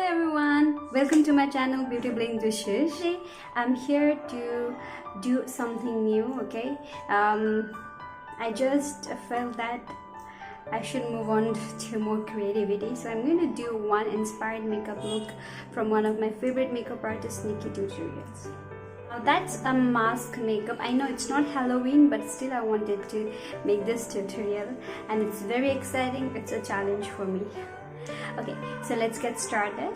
everyone, welcome to my channel Beauty Bling Dishes. Today I'm here to do something new. Okay, I just felt that I should move on to more creativity, so I'm going to do one inspired makeup look from one of my favorite makeup artists, Nikki tutorials. Now that's a mask makeup. I know it's not Halloween, but still I wanted to make this tutorial and it's very exciting. It's a challenge for me. Okay, so let's get started.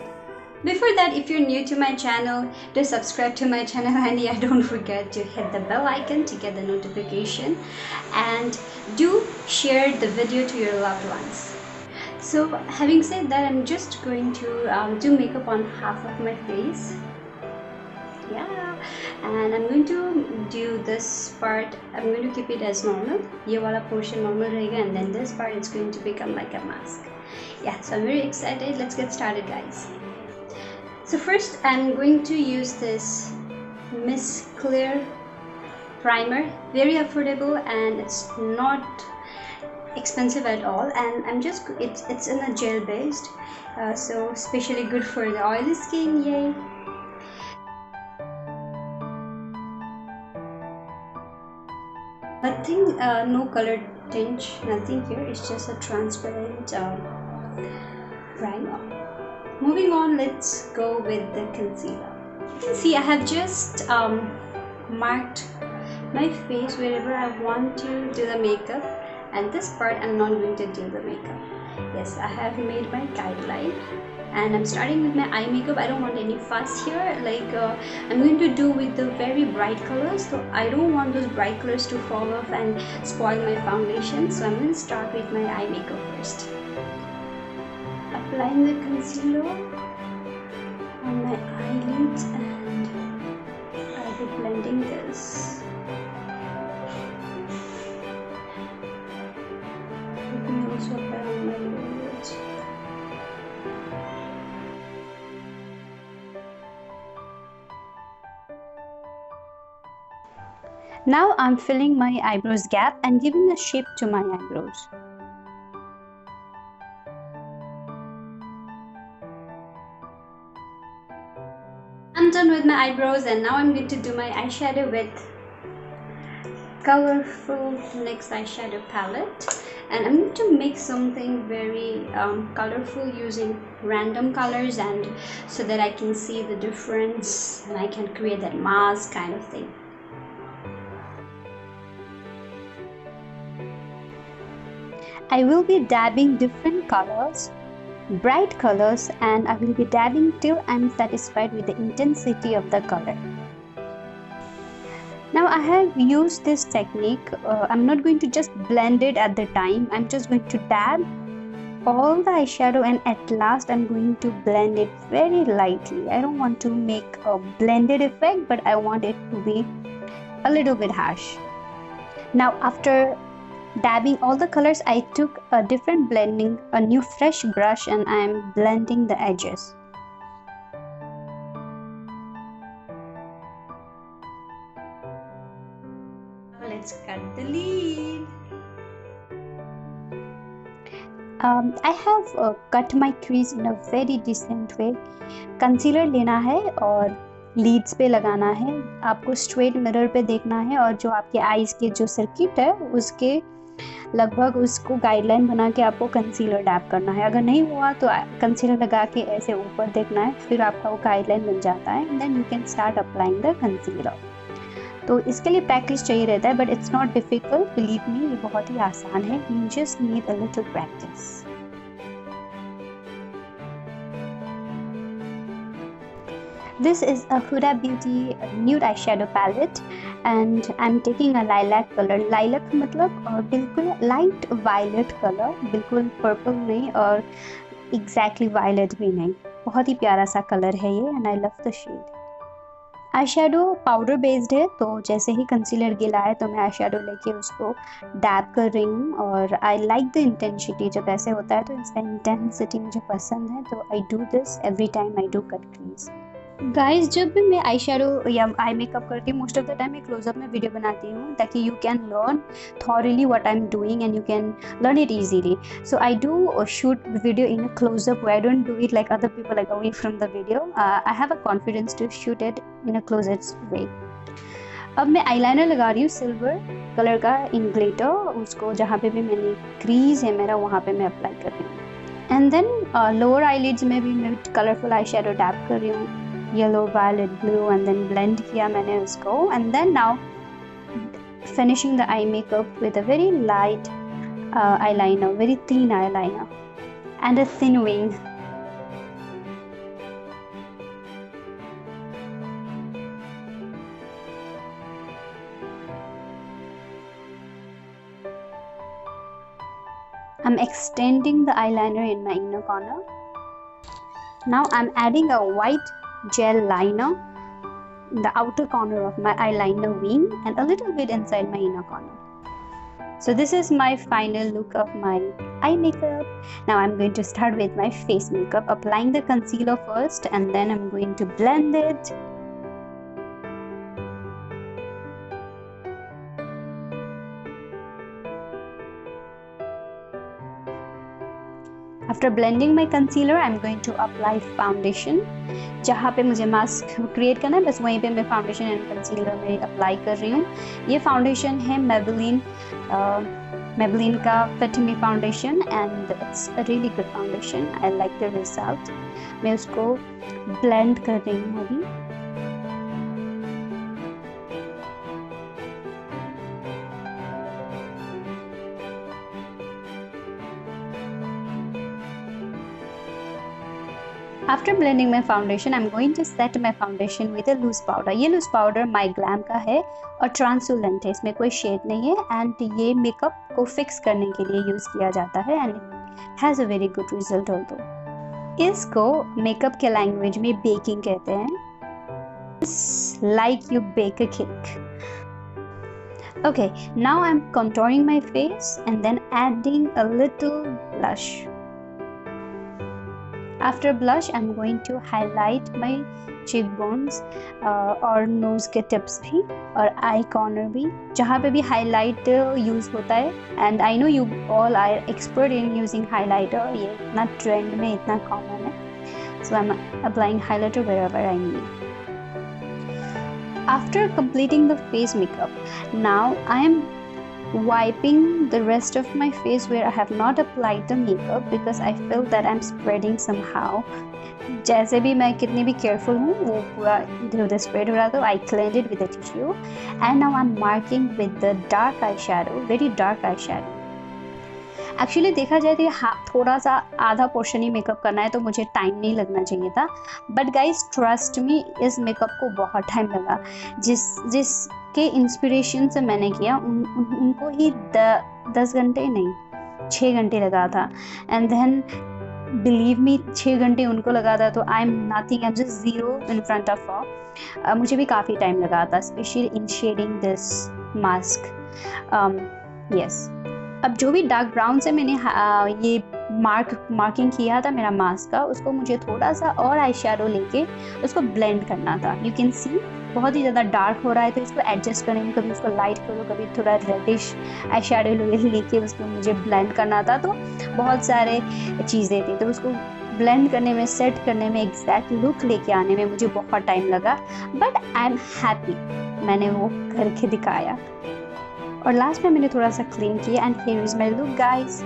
Before that, if you're new to my channel, do subscribe to my channel, and yeah, don't forget to hit the bell icon to get the notification, and do share the video to your loved ones. So having said that, I'm just going to do makeup on half of my face. Yeah, and I'm going to do this part. I'm going to keep it as normal. Ye wala portion normal rahega, and then this part is going to become like a mask. Yeah, so I'm very excited. Let's get started, guys. So first I'm going to use this missclaire primer. Very affordable and it's not expensive at all, and it's in a gel based, so especially good for the oily skin. Yay. Nothing, no color tinge, nothing here. It's just a transparent primer. Moving on, let's go with the concealer. You can see I have just marked my face wherever I want to do the makeup, and this part I'm not going to do the makeup. Yes, I have made my guideline and I'm starting with my eye makeup. I don't want any fuss here. I'm going to do with the very bright colors, so I don't want those bright colors to fall off and spoil my foundation. So I'm going to start with my eye makeup first. Applying the concealer on my eyelids, and I'll be blending this. Let me also apply on my lashes. Now I'm filling my eyebrows gap and giving a shape to my eyebrows. I'm done with my eyebrows, and now I'm going to do my eyeshadow with colorful Nyx eyeshadow palette, and I'm going to make something very colorful using random colors, and so that I can see the difference and I can create that mask kind of thing. I will be dabbing different colors, bright colors, and I will be dabbing till I'm satisfied with the intensity of the color. Now I have used this technique. I'm not going to just blend it at the time. I'm just going to dab all the eyeshadow, and at last I'm going to blend it very lightly. I don't want to make a blended effect, but I want it to be a little bit harsh. Now after dabbing all the colors, I took a different blending, a new fresh brush, and I'm blending the edges. Let's cut the lid. I have cut my crease in a very decent way. Concealer लेना है और Leeds पे लगाना है. आपको straight mirror पे देखना है, और जो आपके आईज के जो सर्किट है उसके लगभग उसको गाइडलाइन बना के आपको कंसीलर डैप करना है. अगर नहीं हुआ तो कंसीलर लगा के ऐसे ऊपर देखना है, फिर आपका वो गाइडलाइन बन जाता है, and then you can start applying the concealer. तो इसके लिए प्रैक्टिस चाहिए रहता है, but it's not difficult, believe me, ये बहुत ही आसान है. You just need a little practice. This is a Huda Beauty nude eyeshadow palette, and I'm taking a lilac color. Lilac मतलब बिल्कुल light violet color, बिल्कुल purple नहीं और exactly violet भी नहीं. बहुत ही प्यारा सा कलर है ये, and I love the shade. eyeshadow powder based है, तो जैसे ही कंसीलर गिला है तो मैं eyeshadow लेके उसको डैब कर रही हूँ, और I like the intensity. जब ऐसे होता है तो इसका intensity मुझे पसंद है, तो I do this every time I do cut crease. Guys, जब भी मैं आई शेडो या आई मेकअप करती हूँ, मोस्ट ऑफ द टाइम मैं क्लोजअप में वीडियो बनाती हूँ ताकि you can learn thoroughly what I am doing and you can learn it easily. So I do shoot video in a closeup way. I don't do it like other people like away from the video. I have a confidence to shoot it in a closeup way. अब मैं eyeliner लगा रही हूँ silver colour का इन glitter. उसको जहाँ पे भी मैंने क्रीज है मेरा वहाँ पे मैं अप्लाई कर रही हूँ. एंड देन लोअर आईलिड्स में भी मैं कलरफुल आई शेडो टैप कर रही हूँ, yellow, violet, blue, and then blend किया मैंने उसको. And then now finishing the eye makeup with a very light eyeliner, very thin eyeliner and a thin wing. I'm extending the eyeliner in my inner corner. Now I'm adding a white gel liner in the outer corner of my eyeliner wing and a little bit inside my inner corner. So this is my final look of my eye makeup. Now I'm going to start with my face makeup, applying the concealer first and then I'm going to blend it. After blending my concealer, I'm going to apply foundation. जहाँ पे मुझे mask create करना है बस वहीं पे मैं foundation and concealer में अप्लाई कर रही हूँ. ये फाउंडेशन है Maybelline का Fit Me foundation and it's a really good foundation. I like the result. मैं उसको ब्लेंड कर रही हूँ अभी. After blending my foundation, I'm going to set my foundation with a loose powder. ये loose powder Myglam का है और translucent है, इसमें कोई शेड नहीं है एंड ये मेकअप को फिक्स करने के लिए यूज़ किया जाता है and it has a very good result although. इसको मेकअप के लैंग्वेज में बेकिंग कहते हैं. Like you bake a cake. Okay, now I'm contouring my face and then adding a little blush. After blush, I'm going to highlight my cheekbones और nose के tips भी और eye corner भी जहाँ पे भी highlight use होता है. And I know you all are expert in using highlighter. ये इतना trend में इतना common है. So I'm applying highlighter wherever I need. After completing the face makeup, now I am wiping the rest of my face where I have not applied the makeup because I feel that I'm spreading somehow. जैसे भी मैं कितनी भी careful हूँ वो पूरा इधर उधर spread हो रहा था. I cleaned it with a tissue and now I'm marking with the dark eyeshadow, very dark eyeshadow. Actually देखा जाए तो थोड़ा सा आधा पोर्शन ही मेकअप करना है तो मुझे टाइम नहीं लगना चाहिए था. बट गाइज ट्रस्ट मी, इस मेकअप को बहुत टाइम लगा. जिसके इंस्पिरेशन से मैंने किया उनको ही 10 घंटे नहीं 6 घंटे लगा था. एंड देन बिलीव मी 6 घंटे उनको लगा था तो I am nothing, I am just zero in front of all. मुझे भी काफ़ी टाइम लगा था specially in shading this mask. Yes, अब जो भी डार्क ब्राउन से मैंने ये मार्किंग किया था मेरा मास्क का, उसको मुझे थोड़ा सा और आई शेडो लेके उसको ब्लेंड करना था. यू कैन सी बहुत ही ज़्यादा डार्क हो रहा है तो इसको एडजस्ट करने में कभी उसको लाइट करो कभी थोड़ा रेडिश आई शेडो लेके उसको मुझे ब्लेंड करना था. तो बहुत सारे चीज़ें थी तो उसको ब्लेंड करने में, सेट करने में, एग्जैक्ट लुक लेके आने में मुझे बहुत टाइम लगा. बट आई एम हैप्पी, मैंने वो करके दिखाया. और लास्ट में मैंने थोड़ा सा क्लीन किया and here is my look guys.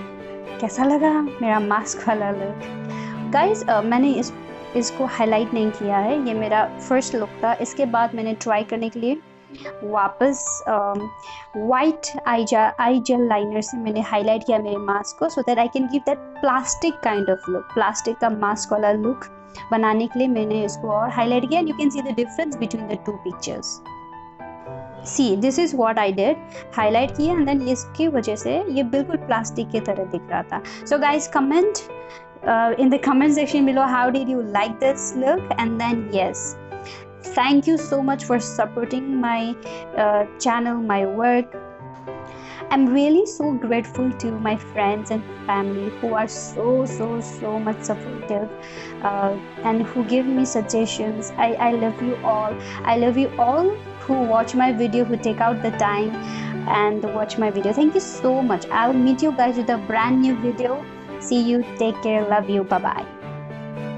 कैसा लगा मेरा मास्क वाला लुक गाइस? मैंने इसको हाईलाइट नहीं किया है, ये मेरा फर्स्ट लुक था. इसके बाद मैंने ट्राई करने के लिए वापस वाइट आई जेल लाइनर से मैंने हाईलाइट किया मेरे मास्क को so that I can give that plastic kind of look. Plastic का मास्क वाला लुक बनाने के लिए मैंने इसको और हाईलाइट किया. And you can see the difference between the two pictures. See this is what I did. Highlight किया एंड देन इसकी वजह से ये बिल्कुल प्लास्टिक की तरह दिख रहा था. So guys comment in the comment section below how did you like this look. And then yes, thank you so much for supporting my channel, my work. I'm really so grateful to my friends and family who are so much supportive, and who give me suggestions. I love you all. I love you all who watch my video, who take out the time and watch my video. Thank you so much. I'll meet you guys with a brand new video. See you. Take care. Love you. Bye bye.